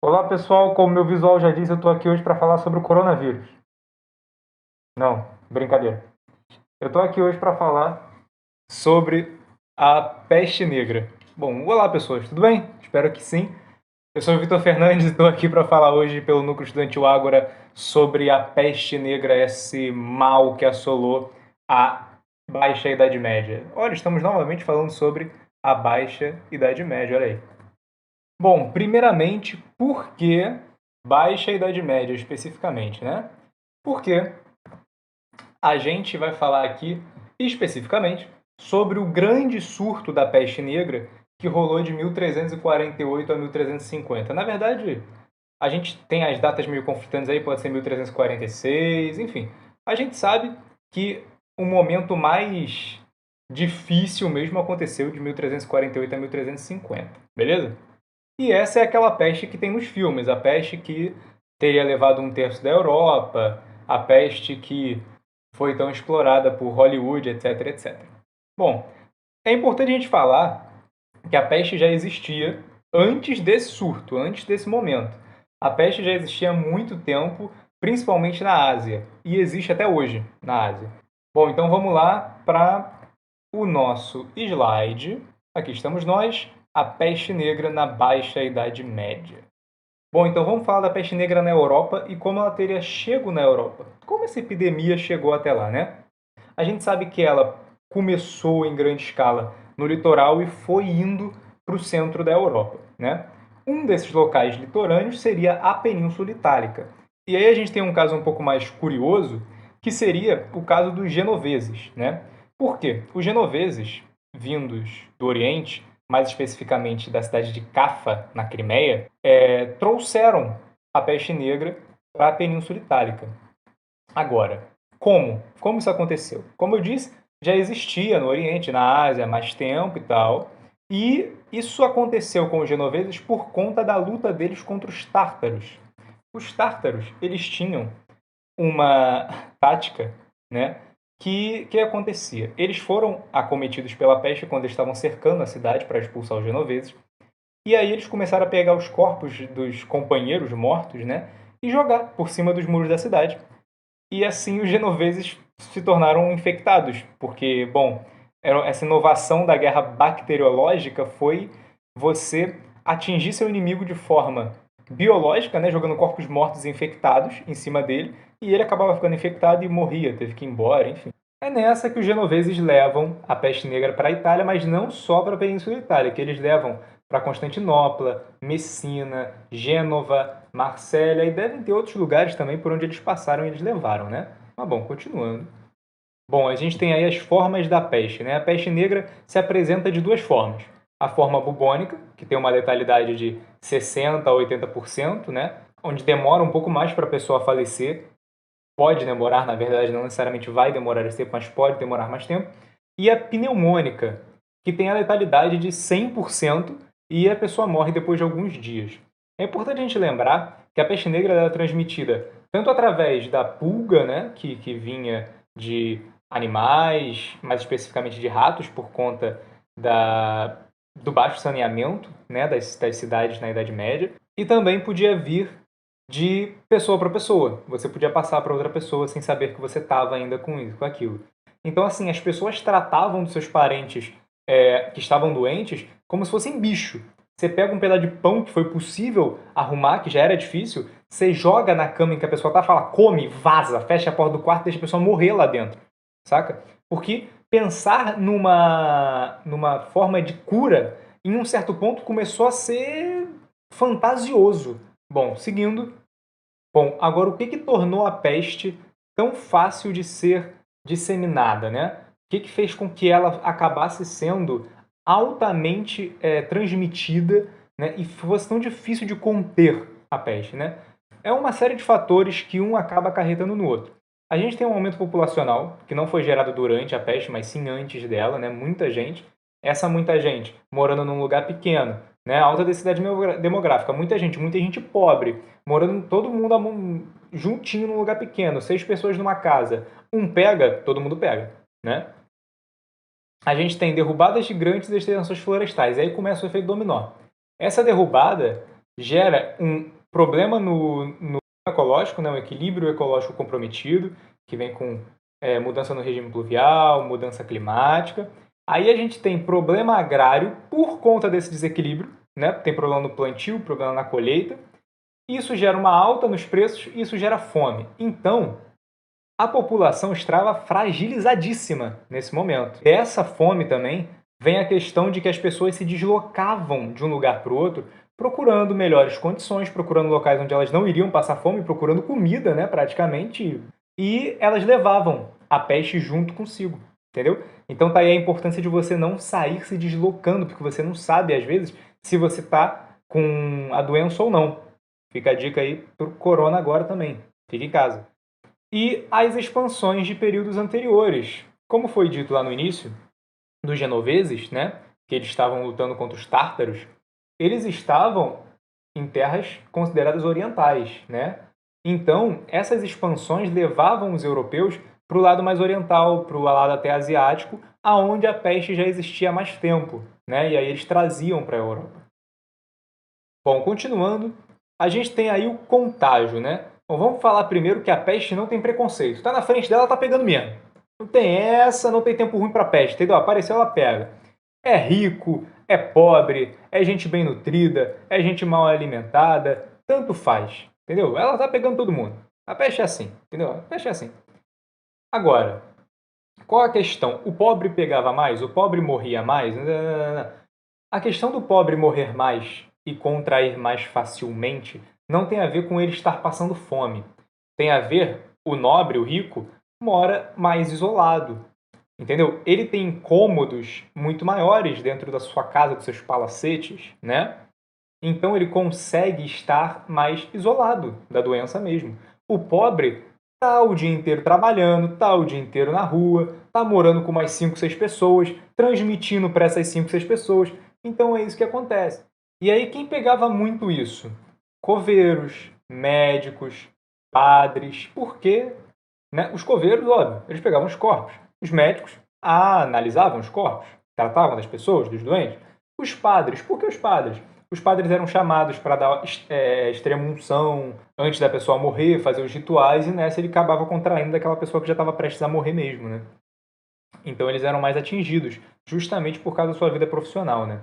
Olá pessoal, como meu visual já disse, eu estou aqui hoje para falar sobre o coronavírus. Não, brincadeira. Eu estou aqui hoje para falar sobre a peste negra. Bom, olá pessoas, tudo bem? Espero que sim. Eu sou o Vitor Fernandes e estou aqui para falar hoje pelo Núcleo Estudantil Ágora sobre a peste negra, esse mal que assolou a Baixa Idade Média. Olha, estamos novamente falando sobre a Baixa Idade Média, olha aí. Bom, primeiramente, por que Baixa Idade Média especificamente, né? Porque a gente vai falar aqui especificamente sobre o grande surto da peste negra que rolou de 1348 a 1350. Na verdade, a gente tem as datas meio conflitantes aí, pode ser 1346, enfim. A gente sabe que o momento mais difícil mesmo aconteceu de 1348 a 1350, beleza? E essa é aquela peste que tem nos filmes, a peste que teria levado um terço da Europa, a peste que foi tão explorada por Hollywood, etc, etc. Bom, é importante a gente falar que a peste já existia antes desse surto, antes desse momento. A peste já existia há muito tempo, principalmente na Ásia, e existe até hoje na Ásia. Bom, então vamos lá para o nosso slide. Aqui estamos nós, a peste negra na Baixa Idade Média. Bom, então vamos falar da peste negra na Europa e como ela teria chego na Europa. Como essa epidemia chegou até lá, né? A gente sabe que ela começou em grande escala no litoral e foi indo para o centro da Europa, né? Um desses locais litorâneos seria a Península Itálica. E aí a gente tem um caso um pouco mais curioso, que seria o caso dos genoveses, né? Por quê? Os genoveses, vindos do Oriente, mais especificamente da cidade de Cafa, na Crimeia, trouxeram a peste negra para a Península Itálica. Agora, como? Como isso aconteceu? Como eu disse, já existia no Oriente, na Ásia, há mais tempo e tal. E isso aconteceu com os genoveses por conta da luta deles contra os tártaros. Os tártaros, eles tinham uma tática, né? Que acontecia? Eles foram acometidos pela peste quando eles estavam cercando a cidade para expulsar os genoveses. E aí eles começaram a pegar os corpos dos companheiros mortos, né? E jogar por cima dos muros da cidade. E assim os genoveses se tornaram infectados, porque, bom, essa inovação da guerra bacteriológica foi você atingir seu inimigo de forma biológica, né, jogando corpos mortos infectados em cima dele, e ele acabava ficando infectado e morria, teve que ir embora, enfim. É nessa que os genoveses levam a peste negra para a Itália, mas não só para a Península Itália, que eles levam para Constantinopla, Messina, Gênova, Marsella e devem ter outros lugares também por onde eles passaram e eles levaram, né? Mas bom, continuando. Bom, a gente tem aí as formas da peste, né? A peste negra se apresenta de duas formas. A forma bubônica, que tem uma letalidade de 60 a 80%, né? Onde demora um pouco mais para a pessoa falecer. Pode demorar, na verdade, não necessariamente vai demorar esse tempo, mas pode demorar mais tempo. E a pneumônica, que tem a letalidade de 100% e a pessoa morre depois de alguns dias. É importante a gente lembrar que a peste negra era transmitida tanto através da pulga, né, que vinha de animais, mais especificamente de ratos, por conta do baixo saneamento, né, das cidades na Idade Média, e também podia vir de pessoa para pessoa. Você podia passar para outra pessoa sem saber que você estava ainda com isso, com aquilo. Então, assim, as pessoas tratavam dos seus parentes que estavam doentes como se fossem bicho. Você pega um pedaço de pão que foi possível arrumar, que já era difícil, você joga na cama em que a pessoa tá, fala, come, vaza, fecha a porta do quarto e deixa a pessoa morrer lá dentro, saca? Porque pensar numa forma de cura, em um certo ponto, começou a ser fantasioso. Bom, seguindo. Bom, agora o que tornou a peste tão fácil de ser disseminada, né? O que fez com que ela acabasse sendo altamente transmitida, né? E fosse tão difícil de conter a peste, né? É uma série de fatores que um acaba acarretando no outro. A gente tem um aumento populacional, que não foi gerado durante a peste, mas sim antes dela, né? Muita gente. Essa muita gente morando num lugar pequeno, né? Alta densidade demográfica, muita gente pobre, morando todo mundo juntinho num lugar pequeno, 6 pessoas numa casa. Um pega, todo mundo pega, né? A gente tem derrubadas gigantes e extensões florestais. Aí começa o efeito dominó. Essa derrubada gera um problema no ecológico, né, um equilíbrio ecológico comprometido, que vem com mudança no regime pluvial, mudança climática. Aí a gente tem problema agrário por conta desse desequilíbrio, né? Tem problema no plantio, problema na colheita. Isso gera uma alta nos preços e isso gera fome. Então, a população estava fragilizadíssima nesse momento. Dessa fome também vem a questão de que as pessoas se deslocavam de um lugar para o outro procurando melhores condições, procurando locais onde elas não iriam passar fome, procurando comida, né, praticamente, e elas levavam a peste junto consigo, entendeu? Então tá aí a importância de você não sair se deslocando, porque você não sabe, às vezes, se você tá com a doença ou não. Fica a dica aí pro corona agora também. Fique em casa. E as expansões de períodos anteriores. Como foi dito lá no início, dos genoveses, né, que eles estavam lutando contra os tártaros, eles estavam em terras consideradas orientais, né? Então, essas expansões levavam os europeus para o lado mais oriental, para o lado até asiático, aonde a peste já existia há mais tempo, né? E aí eles traziam para a Europa. Bom, continuando, a gente tem aí o contágio, né? Bom, vamos falar primeiro que a peste não tem preconceito. Tá na frente dela, tá pegando mesmo. Não tem essa, não tem tempo ruim para peste, entendeu? Apareceu, ela pega. É rico, é pobre, é gente bem nutrida, é gente mal alimentada, tanto faz, entendeu? Ela tá pegando todo mundo. A peste é assim, entendeu? A peste é assim. Agora, qual a questão? O pobre pegava mais? O pobre morria mais? Não, não, não. A questão do pobre morrer mais e contrair mais facilmente não tem a ver com ele estar passando fome. Tem a ver, o nobre, o rico, mora mais isolado. Entendeu? Ele tem cômodos muito maiores dentro da sua casa, dos seus palacetes, né? Então ele consegue estar mais isolado da doença mesmo. O pobre tá o dia inteiro trabalhando, tá o dia inteiro na rua, tá morando com mais 5, 6 pessoas, transmitindo para essas 5, 6 pessoas. Então é isso que acontece. E aí quem pegava muito isso? Coveiros, médicos, padres. Por quê? Né? Os coveiros, óbvio, eles pegavam os corpos. Os médicos analisavam os corpos, tratavam das pessoas, dos doentes. Os padres, por que os padres? Os padres eram chamados para dar extrema-unção antes da pessoa morrer, fazer os rituais, e nessa ele acabava contraindo daquela pessoa que já estava prestes a morrer mesmo, né? Então eles eram mais atingidos, justamente por causa da sua vida profissional, né?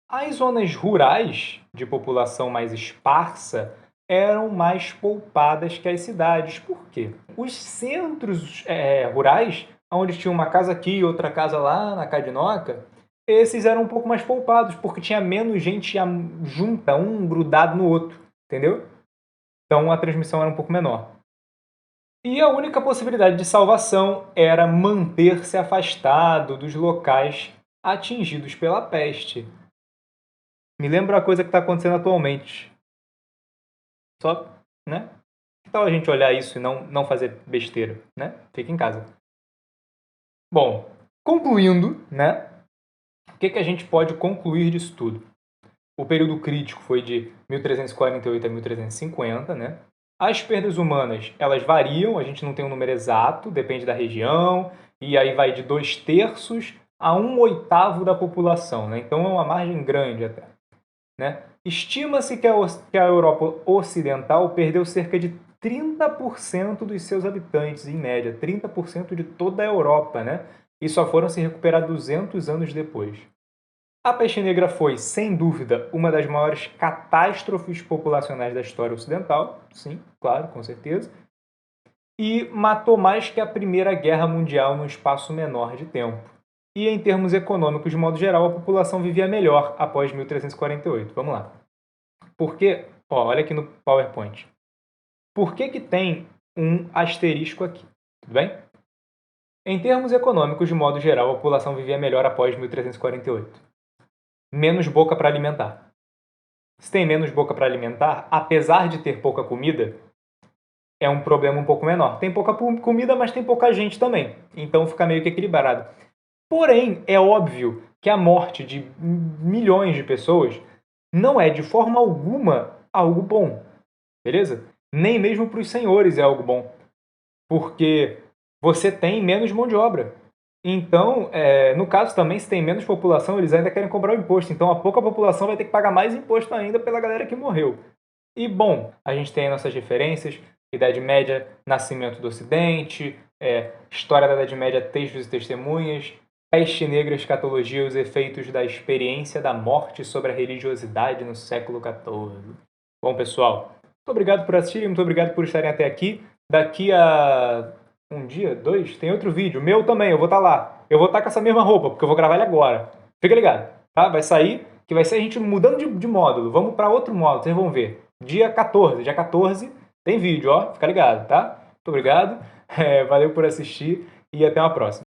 As zonas rurais, de população mais esparsa, eram mais poupadas que as cidades. Por quê? Os centros rurais, onde tinha uma casa aqui e outra casa lá na Cadinoca, esses eram um pouco mais poupados, porque tinha menos gente junta, um grudado no outro, entendeu? Então a transmissão era um pouco menor. E a única possibilidade de salvação era manter-se afastado dos locais atingidos pela peste. Me lembra a coisa que está acontecendo atualmente. Só, né? Que tal a gente olhar isso e não fazer besteira, né? Fica em casa. Bom, concluindo, né? O que a gente pode concluir disso tudo? O período crítico foi de 1348 a 1350, né? As perdas humanas, elas variam, a gente não tem um número exato, depende da região, e aí vai de 2/3 a 1/8 da população, né? Então é uma margem grande até. Né? Estima-se que a Europa Ocidental perdeu cerca de 30% dos seus habitantes, em média, 30% de toda a Europa, né? E só foram se recuperar 200 anos depois. A peste negra foi, sem dúvida, uma das maiores catástrofes populacionais da história ocidental, sim, claro, com certeza, e matou mais que a Primeira Guerra Mundial num espaço menor de tempo. E em termos econômicos, de modo geral, a população vivia melhor após 1348. Vamos lá. Por que? Olha aqui no PowerPoint. Por que tem um asterisco aqui? Tudo bem? Em termos econômicos, de modo geral, a população vivia melhor após 1348. Menos boca para alimentar. Se tem menos boca para alimentar, apesar de ter pouca comida, é um problema um pouco menor. Tem pouca comida, mas tem pouca gente também. Então fica meio que equilibrado. Porém, é óbvio que a morte de milhões de pessoas não é de forma alguma algo bom, beleza? Nem mesmo para os senhores é algo bom, porque você tem menos mão de obra. Então, no caso também, se tem menos população, eles ainda querem cobrar o imposto. Então, a pouca população vai ter que pagar mais imposto ainda pela galera que morreu. E, bom, a gente tem nossas referências, Idade Média, Nascimento do Ocidente, História da Idade Média, Textos e Testemunhas, Peste Negra, Escatologia e os efeitos da experiência da morte sobre a religiosidade no século XIV. Bom, pessoal, muito obrigado por assistirem, muito obrigado por estarem até aqui. Daqui a um dia, 2, tem outro vídeo, meu também, eu vou estar lá. Eu vou estar com essa mesma roupa, porque eu vou gravar ele agora. Fica ligado, tá? Vai sair, que vai ser a gente mudando de módulo. Vamos para outro módulo, vocês vão ver. Dia 14 tem vídeo, ó. Fica ligado, tá? Muito obrigado, valeu por assistir e até uma próxima.